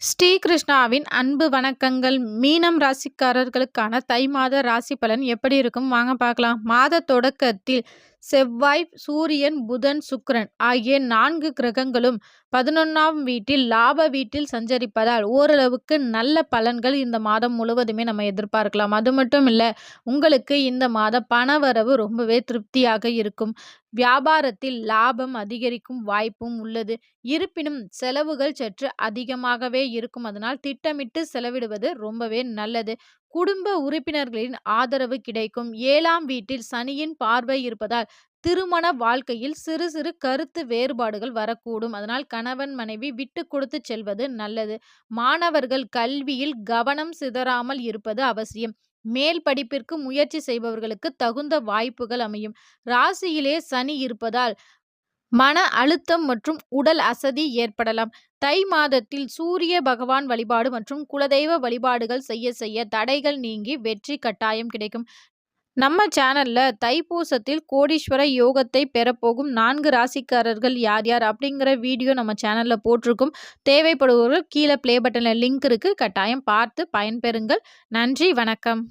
ஸ்ரீகிருஷ்ணாவின் அன்பு வணக்கங்கள். மீனம் ராசிக்காரர்களுக்கான தை மாத ராசி பலன் எப்படி இருக்கும் வாங்க பார்க்கலாம். மாத தொடக்கத்தில் செவ்வாய், சூரியன், புதன், சுக்கிரன் ஆகிய 4 கிரகங்களும் 11ஆம் வீட்டில் லாப வீட்டில் சஞ்சரிப்பதால் ஓரளவுக்கு நல்ல பலன்கள் இந்த மாதம் முழுவதுமே நம்ம எதிர்பார்க்கலாம். அது மட்டும் இல்ல, உங்களுக்கு இந்த மாத பணவரவு ரொம்பவே திருப்தியாக இருக்கும். வியாபாரத்தில் லாபம் அதிகரிக்கும் வாய்ப்பும் உள்ளது. இருப்பினும் செலவுகள் சற்று அதிகமாகவே இருக்கும். அதனால் திட்டமிட்டு செலவிடுவது ரொம்பவே நல்லது. குடும்ப உறுப்பினர்களின் ஆதரவு கிடைக்கும். 7ஆம் வீட்டில் சனியின் பார்வை இருப்பதால் திருமண வாழ்க்கையில் சிறு சிறு கருத்து வேறுபாடுகள் வரக்கூடும். அதனால் கணவன் மனைவி விட்டு கொடுத்து செல்வது நல்லது. மாணவர்கள் கல்வியில் கவனம் சிதறாமல் இருப்பது அவசியம். மேல் படிப்பிற்கு முயற்சி செய்பவர்களுக்கு தகுந்த வாய்ப்புகள் அமையும். ராசியிலே சனி இருப்பதால் மன அழுத்தம் மற்றும் உடல் அசதி ஏற்படலாம். தை மாதத்தில் சூரிய பகவான் வழிபாடு மற்றும் குலதெய்வ வழிபாடுகள் செய்ய செய்ய தடைகள் நீங்கி வெற்றி கட்டாயம் கிடைக்கும். நம்ம சேனல்ல தைப்பூசத்தில் கோடீஸ்வர யோகத்தை பெறப்போகும் 4 ராசிக்காரர்கள் யார் யார் அப்படிங்கிற வீடியோ நம்ம சேனல்ல போட்டிருக்கும். தேவைப்படுபவர்கள் கீழே ப்ளே பட்டன்ல லிங்க் இருக்கு. கட்டாயம் பார்த்து பயன்பெறுங்கள். நன்றி, வணக்கம்.